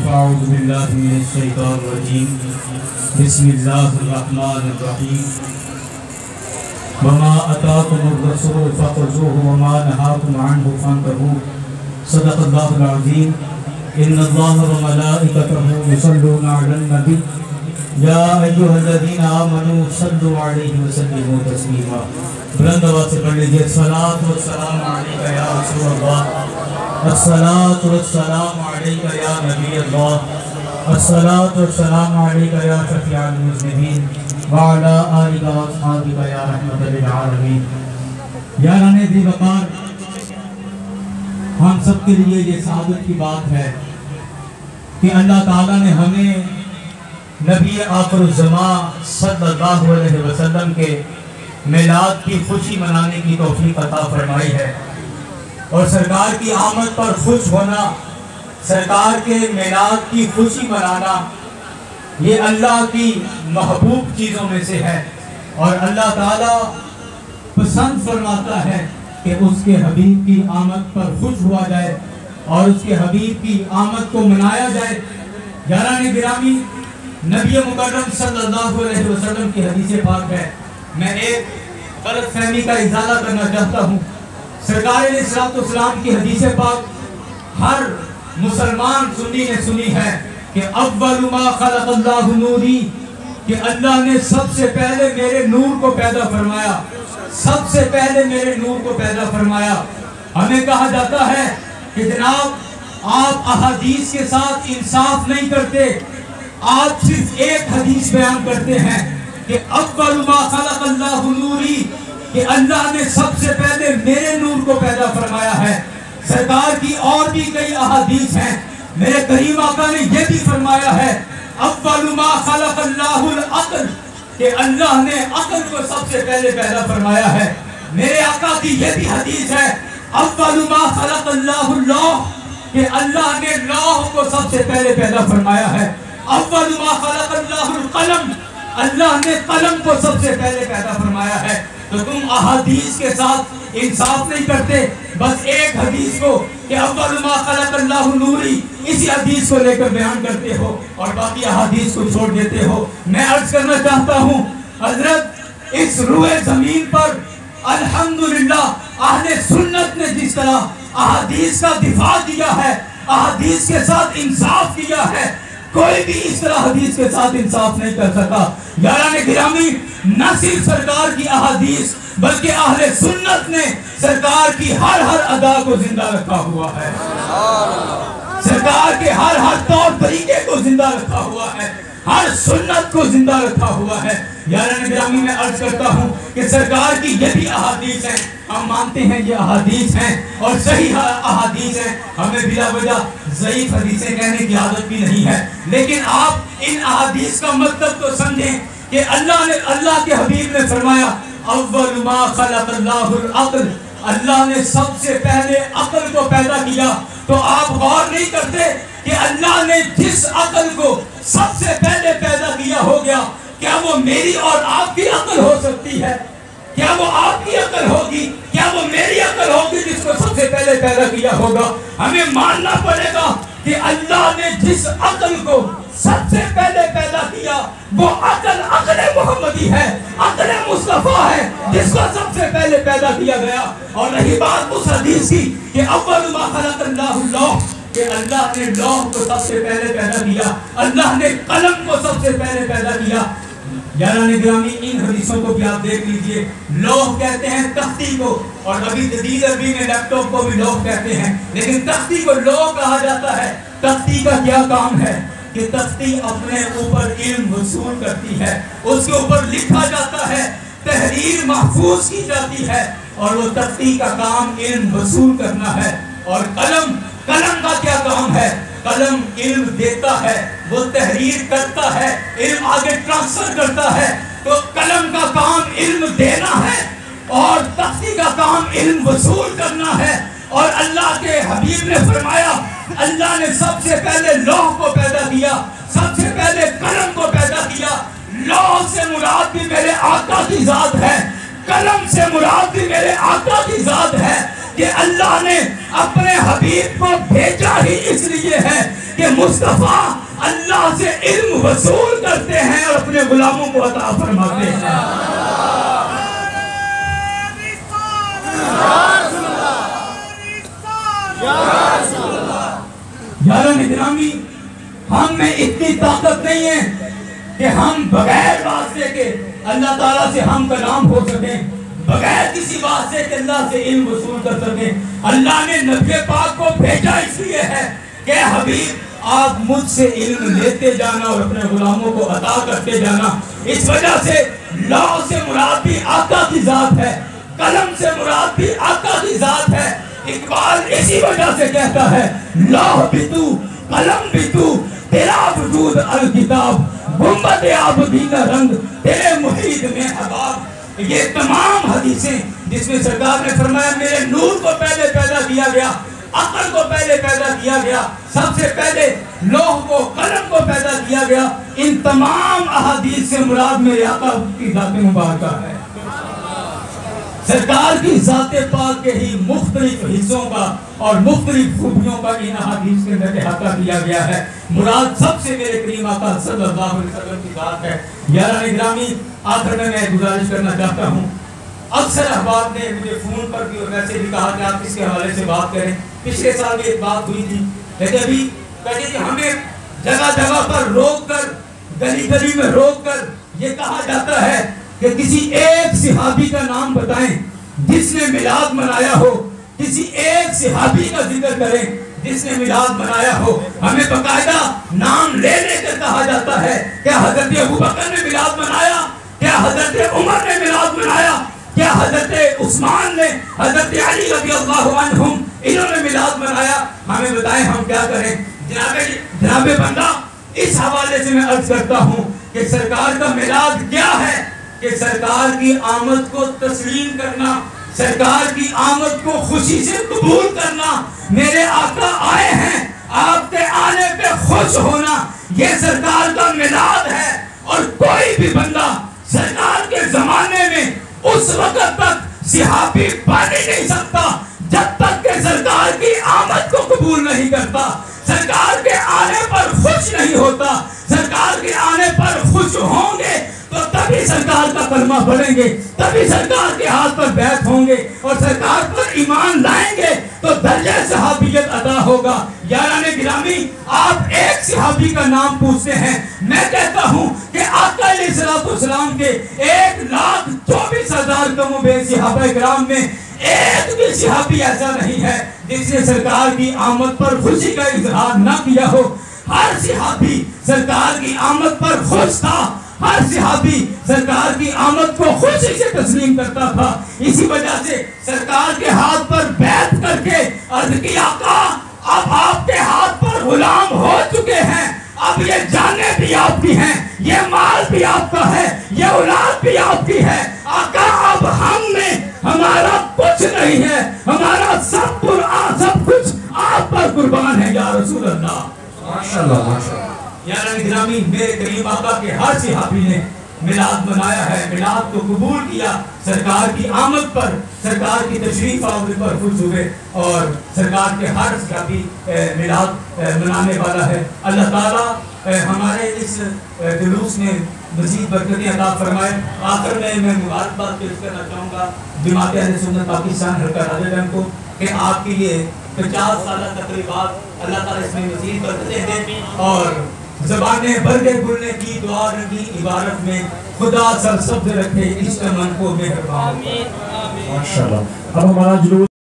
فاعوذ باللہ من الشیطان الرجیم بسم اللہ الرحمن الرحیم وما اتاکم الرسول فخذوه وما نهاکم عنہ فانتہوا صدق اللہ العظیم ان اللہ وملائکتہ یصلون علی النبی یا ایھا الذین آمنوا صلوا علیہ وسلموا تسلیما۔ بلند آواز سے پڑھ لیجیے الصلاۃ والسلام علیک یا رسول اللہ، الصلاۃ والسلام علیک یا نبی اللہ، الصلاۃ والسلام علیک یا شفیع المذنبین وعلی آلک واصحابک یا رحمت للعالمین۔ یاران ذی وقار، ہم سب کے لیے یہ سعادت کی بات ہے کہ اللہ تعالیٰ نے ہمیں نبی آخر الزمان صلی اللہ علیہ وسلم کے میلاد کی خوشی منانے کی توفیق عطا فرمائی ہے، اور سرکار کی آمد پر خوش ہونا، سرکار کے میلاد کی خوشی منانا، یہ اللہ کی محبوب چیزوں میں سے ہے، اور اللہ تعالیٰ پسند فرماتا ہے کہ اس کے حبیب کی آمد پر خوش ہوا جائے اور اس کے حبیب کی آمد کو منایا جائے۔ یاران گرامی، نبی مکرم صلی اللہ علیہ وسلم کی حدیث پاک ہے، میں ایک غلط فہمی کا ازالہ کرنا چاہتا ہوں۔ سرکار علیہ السلام کی حدیث پاک ہر مسلمان سنی نے سنی ہے کہ اول ما خلق اللہ نوری، کہ اللہ نے سب سے پہلے میرے نور کو پیدا فرمایا، سب سے پہلے میرے نور کو پیدا فرمایا۔ ہمیں کہا جاتا ہے کہ جناب آپ احادیث کے ساتھ انصاف نہیں کرتے، آپ صرف ایک حدیث بیان کرتے ہیں کہ اول ما خلق اللہ نوری، کہ اللہ نے سب سے پہلے میرے نور کو پیدا فرمایا ہے۔ سرکار کی اور بھی کئی احادیث ہیں، میرے کریم آقا نے یہ بھی فرمایا ہے اول ما خلق اللہ العقل، کہ اللہ نے عقل کو سب سے پہلے پیدا فرمایا ہے۔ میرے آقا کی یہ بھی حدیث ہے اول ما خلق اللہ اللوح، کہ اللہ نے لوح کو سب سے پہلے پیدا فرمایا ہے۔ اول ما خلق اللہ القلم، اللہ نے قلم کو سب سے پہلے پیدا فرمایا ہے۔ تو تم احادیث کے ساتھ انصاف نہیں کرتے، بس ایک حدیث کو کہ اول ما خلق اللہ نوری، اسی حدیث کو لے کر بیان کرتے ہو اور باقی احادیث کو چھوڑ دیتے ہو۔ میں عرض کرنا چاہتا ہوں حضرت، اس روئے زمین پر الحمدللہ اہل سنت نے جس طرح احادیث کا دفاع کیا ہے، احادیث کے ساتھ انصاف کیا ہے، کوئی بھی اس طرح حدیث کے ساتھ انصاف نہیں کر سکا۔ یاران گرامی، نہ صرف سرکار کی احادیث بلکہ اہل سنت نے سرکار کی ہر ادا کو زندہ رکھا ہوا ہے، سرکار کے ہر طور طریقے کو زندہ رکھا ہوا ہے، ہر سنت کو زندہ رکھا ہوا ہے۔ یاران گرامی، میں عرض کرتا ہوں کہ سرکار کی یہ بھی احادیث ہیں، ہم مانتے ہیں یہ احادیث ہیں اور صحیح احادیث ہیں، ہمیں بلا وجہ ضعیف حدیثیں کہنے کی عادت بھی نہیں ہے، لیکن آپ ان احادیث کا مطلب تو سمجھیں کہ اللہ کے حبیب نے فرمایا اول ما خلق اللہ العقل، اللہ نے سب سے پہلے عقل کو پیدا کیا۔ تو آپ غور نہیں کرتے کہ اللہ نے جس عقل کو سب سے پہلے پیدا کیا ہو گیا، کیا وہ میری اور آپ کی عقل ہو سکتی ہے؟ کیا وہ آپ کی عقل ہوگی؟ کیا وہ میری عقل ہوگی جس کو سب سے پہلے پیدا کیا ہوگا؟ ہمیں ماننا پڑے گا کہ اللہ نے جس عقل کو سب سے پہلے پیدا کیا وہ عقل محمدی ہے، عقل مصطفیٰ ہے، جس کو سب سے پہلے پیدا کیا گیا۔ اور رہی بات اس حدیث کی کہ اول ما خلق اللہ اللوح، کہ اللہ نے لوح کو سب سے پہلے پیدا کیا، اللہ نے قلم کو سب سے پہلے پیدا کیا۔ یاران گرامی، ان حدیثوں کو بھی آپ دیکھ لیجئے، لوح کہتے ہیں تختی کو، اور ابھی جدید عربی میں لیپ ٹاپ کو بھی لوح کہتے ہیں، لیکن تختی کو لوح کہا جاتا ہے۔ تختی کا کیا کام ہے کہ تختی اپنے اوپر علم وصول کرتی ہے، اس کے اوپر لکھا جاتا ہے، تحریر محفوظ کی جاتی ہے، اور وہ تختی کا کام علم وصول کرنا ہے۔ اور قلم کا کیا کام ہے؟ قلم علم دیتا ہے، وہ تحریر کرتا ہے، علم آگے ٹرانسفر کرتا ہے۔ تو قلم کا کام علم دینا ہے اور تختی کا کام علم وصول کرنا ہے۔ اور اللہ کے حبیب نے فرمایا اللہ نے سب سے پہلے لوح کو پیدا کیا، سب سے پہلے قلم کو پیدا کیا۔ لوح سے مراد بھی میرے آقا کی ذات ہے، قلم سے مراد بھی میرے آقا کی ذات ہے، کہ اللہ نے اپنے حبیب کو بھیجا ہی اس لیے ہے کہ مصطفیٰ اللہ سے علم وصول کرتے ہیں اور اپنے غلاموں کو عطا فرماتے ہیں۔ یاران گرامی، ہم میں اتنی طاقت نہیں ہے کہ ہم بغیر واسطے کے اللہ تعالیٰ سے ہم کلام ہو سکیں، بغیر کسی واسطے کے اللہ سے علم وصول کر سکیں۔ اللہ نے نبی پاک کو بھیجا اس لیے ہے کہ حبیب آپ مجھ سے علم لیتے جانا اور اپنے غلاموں کو عطا کرتے جانا۔ اس وجہ سے لوح سے مراد بھی آقا کی ذات ہے، قلم سے مراد بھی آقا کی ذات ہے۔ اقبال اسی وجہ سے کہتا ہے لوح بھی تو قلم بھی تو تیرا وجود الکتاب گنبد عابدین رنگ تیرے محیط میں حباب۔ یہ تمام حدیثیں جس میں سرکار نے فرمایا میرے نور کو پہلے پیدا کیا گیا، عقل کو پہلے پیدا کیا گیا، سب سے پہلے لوح کو قلم کو پیدا کیا گیا، ان تمام احادیث سے مراد میرے آقا کی ذات مبارکہ ہے۔ سرکار کی ذات پاک کے ہی مختلف حصوں کا اور مختلف خوبیوں کا ان احادیث کے اندر احاطہ کیا گیا ہے۔ مراد سب سے میرے کریم آقا صلی اللہ علیہ وسلم کی ذات ہے۔ یاران گرامی، آخر میں گزارش کرنا چاہتا ہوں، اکثر احباب نے مجھے فون پر بھی اور ویسے بھی کہا کہ آپ کس کے حوالے سے بات کریں۔ پچھلے سال بھی ایک بات ہوئی تھی، کہتے کہ ہمیں جگہ جگہ پر روک کر، گلی گلی میں روک کر یہ کہا جاتا ہے کہ کسی ایک صحابی کا نام بتائیں جس نے میلاد منایا ہو، کسی ایک صحابی کا ذکر کریں جس نے میلاد منایا ہو۔ ہمیں باقاعدہ نام لے لے کر کہا جاتا ہے کیا حضرت ابوبکر نے میلاد منایا، کیا حضرت عمر نے میلاد منایا، کیا حضرت عثمان نے، حضرت علی رضی اللہ عنہم انہوں نے میلاد منایا۔ ہمیں بتائیں ہم کیا کریں؟ جناب بندہ، اس حوالے سے میں عرض کرتا ہوں کہ سرکار کا میلاد کیا ہے کہ سرکار کی آمد کو تسلیم کرنا، سرکار کی آمد کو خوشی سے قبول کرنا۔ میرے آقا آئے ہیں، آپ کے آنے پہ خوش ہونا، یہ سرکار کا میلاد ہے۔ اور کوئی بھی بندہ سرکار کے زمانے میں اس وقت تک صحابی بن ہی نہیں سکتا جب تک کہ سرکار کی آمد کو قبول نہیں کرتا، سرکار کے آنے پر خوش نہیں ہوتا۔ سرکار کے آنے پر خوش ہوں گے تو تبھی سرکار کا کلمہ پڑھیں گے، تبھی سرکار کے ہاتھ پر بیعت ہوں گے اور سرکار پر ایمان لائیں گے تو درجہ صحابیت عطا ہوگا۔ یاران گرامی، آپ ایک صحابی کا نام پوچھتے ہیں، میں کہتا ہوں کہ آقا علیہ السلام کے 1,24,000 کم و بیش صحابہ کرام میں ایک بھی صحابی ایسا نہیں ہے جس نے سرکار کی آمد پر خوشی کا اظہار نہ کیا ہو۔ ہر صحابی سرکار کی آمد پر خوش تھا، ہر صحابی سرکار کی آمد کو خوشی سے تسلیم کرتا تھا۔ اسی وجہ سے سرکار کے ہاتھ پر بیعت کر کے عرض کی آقا اب آپ کے ہاتھ پر غلام ہو چکے ہیں، اب یہ جانیں بھی آپ کی ہیں، یہ مال بھی آپ کا ہے، یہ اولاد بھی آپ کی ہے۔ آقا اب ہم میں ہمارا کچھ نہیں ہے، ہمارا سب کچھ آپ پر قربان ہے یا رسول اللہ۔ ماشاءاللہ ماشاءاللہ۔ یاران گرامی، میرے کریم آقا کے ہر صحابی نے میلاد منایا ہے، میلاد کو قبول کیا، سرکار کی آمد پر، سرکار کی تشریف آوری پر خوش ہوئے اور سرکار کے ہر صحابی میلاد منانے والا ہے۔ اللہ تعالیٰ ہمارے اس جلوس میں مزید برکتیں عطا فرمائے۔ آخر میں مبارکباد پیش کرنا چاہوں گا جماعت اہل سنت پاکستان حلقہ راجہ گنج کو کہ آپ کے لیے 50 سالہ تقریبات اللہ تعالیٰ اس میں مزید برکتیں دیں اور زبانیں بھرگے بھولنے کی دعا رنگی عبارت میں خدا سرسبز رکھے اس من کو مہربان۔ ماشاءاللہ۔ اب ہمارا جلوس